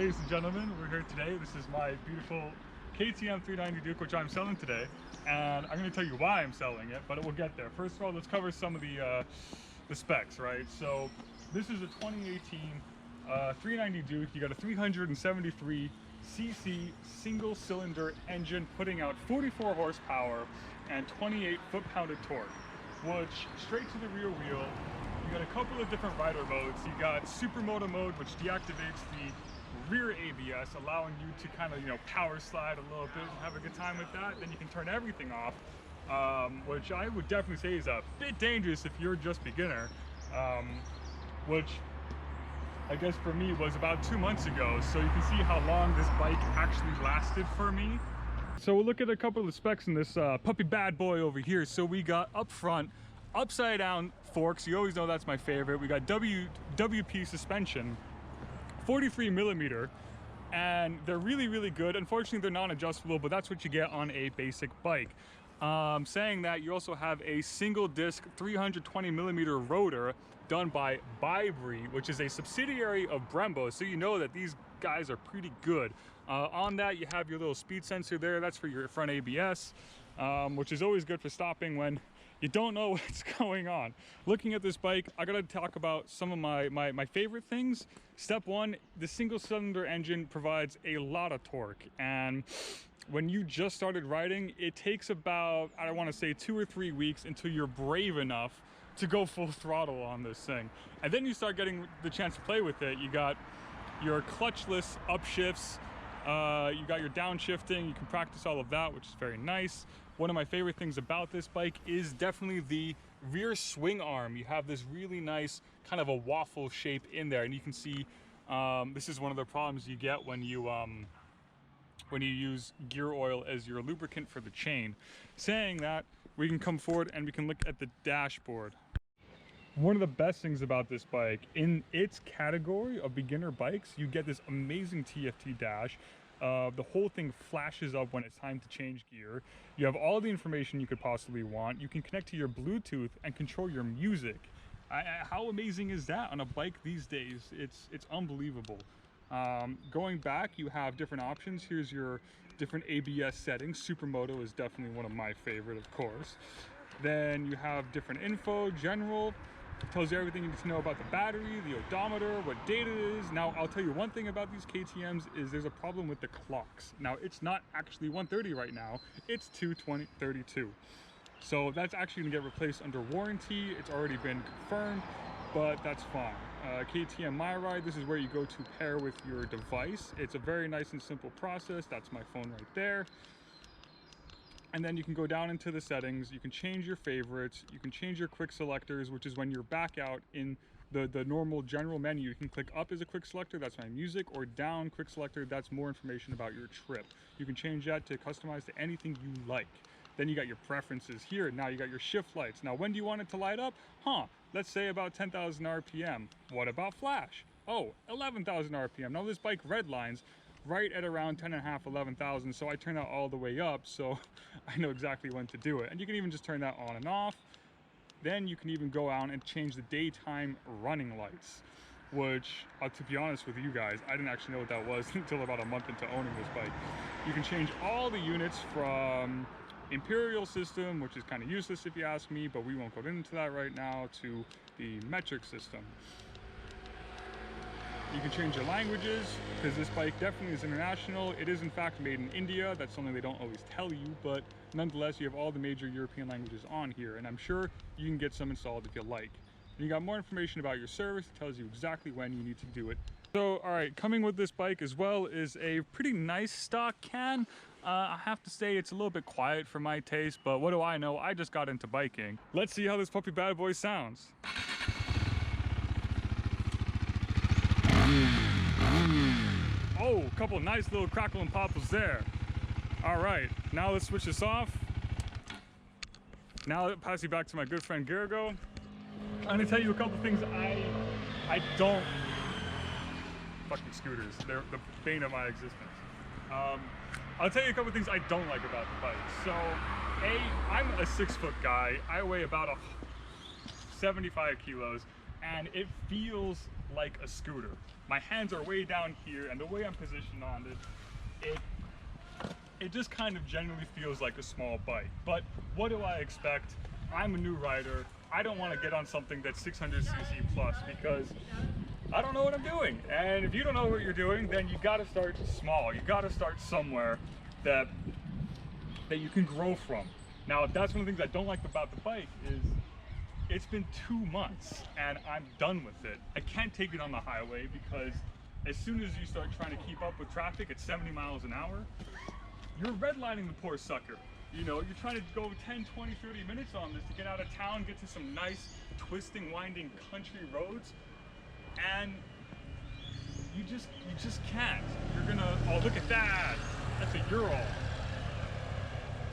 ladies and gentlemen, we're here today. This is my beautiful KTM 390 Duke, which I'm selling today, and I'm going to tell you why I'm selling it, but we'll get there. First of all, let's cover some of the specs, right? So this is a 2018 390 Duke. You got a 373 cc single cylinder engine putting out 44 horsepower and 28 foot-pound of torque, which straight to the rear wheel. You got a couple of different rider modes. You got Supermoto mode, which deactivates the rear ABS, allowing you to kind of, power slide a little bit and have a good time with that. Then you can turn everything off, which I would definitely say is a bit dangerous if you're just beginner, which I guess for me was about 2 months ago. So you can see how long this bike actually lasted for me. So we'll look at a couple of the specs in this puppy bad boy over here. So we got up front, upside down forks. You always know that's my favorite. We got WP suspension, 43 millimeter, and they're really good. Unfortunately, they're non-adjustable, but that's what you get on a basic bike. Saying that, you also have a single disc 320 millimeter rotor done by Bybri, which is a subsidiary of Brembo, so you know that these guys are pretty good. On that, you have your little speed sensor there. That's for your front ABS, which is always good for stopping when you don't know what's going on. Looking at this bike, I gotta talk about some of my favorite things. Step one, the single cylinder engine provides a lot of torque, and when you just started riding, it takes about, I want to say 2 or 3 weeks until you're brave enough to go full throttle on this thing. And then you start getting the chance to play with it. You got your clutchless upshifts, you got your downshifting. You can practice all of that, which is very nice. One of my favorite things about this bike is definitely the rear swing arm. You have this really nice kind of a waffle shape in there, and you can see this is one of the problems you get when you use gear oil as your lubricant for the chain. Saying that, we can come forward and we can look at the dashboard. One of the best things about this bike, in its category of beginner bikes, you get this amazing TFT dash. The whole thing flashes up when it's time to change gear. You have all the information you could possibly want. You can connect to your Bluetooth and control your music. How amazing is that on a bike these days? It's unbelievable. Going back, you have different options. Here's your different ABS settings. Supermoto is definitely one of my favorite, of course. Then you have different info, general. It tells you everything you need to know about the battery, the odometer, what date it is. Now, I'll tell you one thing about these KTMs is there's a problem with the clocks. Now, it's not actually 130 right now. It's 220/32. So that's actually gonna get replaced under warranty. It's already been confirmed, but that's fine. KTM My Ride, this is where you go to pair with your device. It's a very nice and simple process. That's my phone right there. And then you can go down into the settings. You can change your favorites. You can change your quick selectors, which is when you're back out in the normal general menu. You can click up as a quick selector, that's my music, or down quick selector, that's more information about your trip. You can change that to customize to anything you like. Then you got your preferences here. Now you got your shift lights. Now, when do you want it to light up? Let's say about 10,000 RPM. What about flash? 11,000 RPM. Now this bike redlines right at around 10.5, 11,000. So I turn that all the way up, so I know exactly when to do it. And you can even just turn that on and off. Then you can even go out and change the daytime running lights, which, to be honest with you guys, I didn't actually know what that was until about a month into owning this bike. You can change all the units from Imperial system, which is kind of useless if you ask me, but we won't go into that right now, to the metric system. You can change your languages, because this bike definitely is international. It is in fact made in India. That's something they don't always tell you, but nonetheless, you have all the major European languages on here, and I'm sure you can get some installed if you like. And you got more information about your service. It tells you exactly when you need to do it. So, all right, coming with this bike as well is a pretty nice stock can. I have to say it's a little bit quiet for my taste, but what do I know? I just got into biking. Let's see how this puppy bad boy sounds. Oh, a couple nice little crackle and popples there. All right, now let's switch this off. Now I'll pass you back to my good friend Garrigo. I'm gonna tell you a couple things I don't. Fucking scooters, they're the bane of my existence. I'll tell you a couple things I don't like about the bike. So, I'm a 6-foot guy. I weigh about 75 kilos, and it feels like a scooter. My hands are way down here, and the way I'm positioned on it just kind of genuinely feels like a small bike. But what do I expect? I'm a new rider. I don't want to get on something that's 600cc plus because I don't know what I'm doing. And if you don't know what you're doing, then you got to start small. You got to start somewhere that you can grow from. Now, that's one of the things I don't like about the bike is it's been 2 months and I'm done with it. I can't take it on the highway because as soon as you start trying to keep up with traffic at 70 miles an hour, you're redlining the poor sucker. You know, you're trying to go 10, 20, 30 minutes on this to get out of town, get to some nice twisting, winding country roads, and you just can't. You're gonna, oh, look at that. That's a Ural.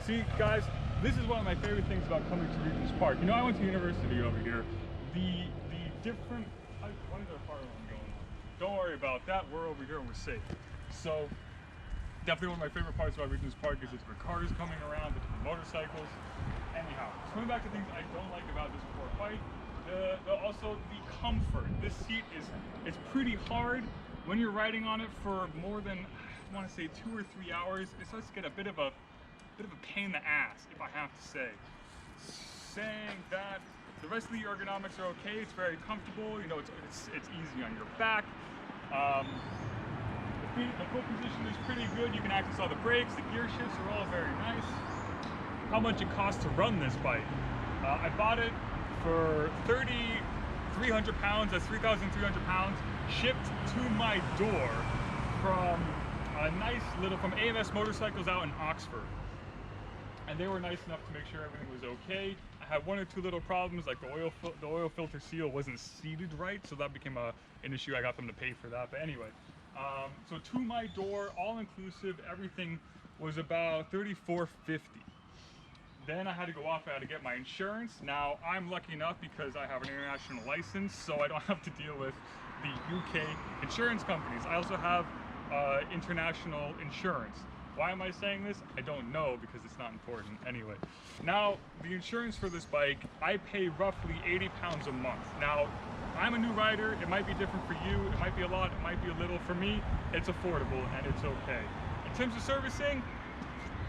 See, guys, this is one of my favorite things about coming to Regent's Park. You know, I went to university over here. The different, why is there a fire alarm going on? Don't worry about that. We're over here and we're safe. So, definitely one of my favorite parts about Regent's Park is the different cars coming around, the different motorcycles. Anyhow, coming back to things I don't like about this poor bike, also the comfort. This seat it's pretty hard when you're riding on it for more than, I want to say 2 or 3 hours. It starts to get a bit of a pain in the ass, if I have to say. Saying that, the rest of the ergonomics are okay. It's very comfortable. You know, it's easy on your back. The foot position is pretty good. You can access all the brakes. The gear shifts are all very nice. How much it costs to run this bike? I bought it for 3,300 pounds. That's 3,300 pounds. Shipped to my door from a nice little, from AMS Motorcycles out in Oxford. And they were nice enough to make sure everything was okay. I had 1 or 2 little problems, like the oil filter seal wasn't seated right, so that became an issue. I got them to pay for that. But anyway, so to my door, all inclusive, everything was about $34.50. Then I had to go off. I had to get my insurance. Now I'm lucky enough because I have an international license, so I don't have to deal with the UK insurance companies. I also have international insurance. Why am I saying this? I don't know because it's not important. Anyway, now the insurance for this bike, I pay roughly 80 pounds a month. Now, I'm a new rider. It might be different for you. It might be a lot. It might be a little. For me, it's affordable and it's okay. In terms of servicing,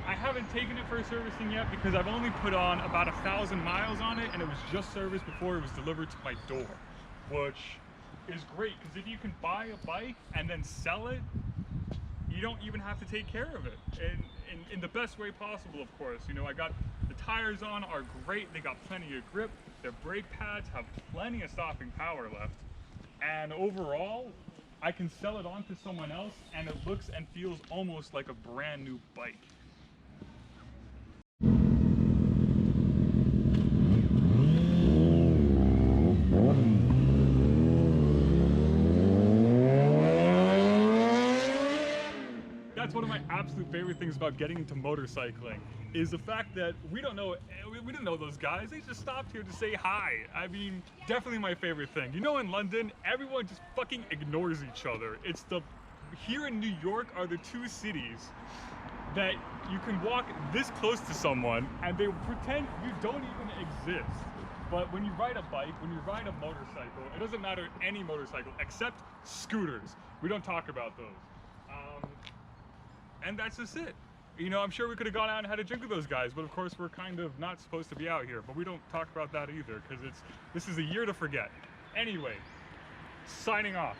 I haven't taken it for servicing yet because I've only put on about 1,000 miles on it and it was just serviced before it was delivered to my door, which is great because if you can buy a bike and then sell it, you don't even have to take care of it in the best way possible, of course. You know, I got the tires on are great. They got plenty of grip. Their brake pads have plenty of stopping power left. And overall, I can sell it on to someone else and it looks and feels almost like a brand new bike. That's one of my absolute favorite things about getting into motorcycling is the fact that we didn't know those guys. They just stopped here to say hi. I mean, definitely my favorite thing. You know, in London, everyone just fucking ignores each other. Here in New York are the 2 cities that you can walk this close to someone and they pretend you don't even exist. But when you ride a bike, when you ride a motorcycle, it doesn't matter any motorcycle except scooters. We don't talk about those. And that's just it. You know, I'm sure we could have gone out and had a drink with those guys, but of course we're kind of not supposed to be out here. But we don't talk about that either because this is a year to forget. Anyway, signing off.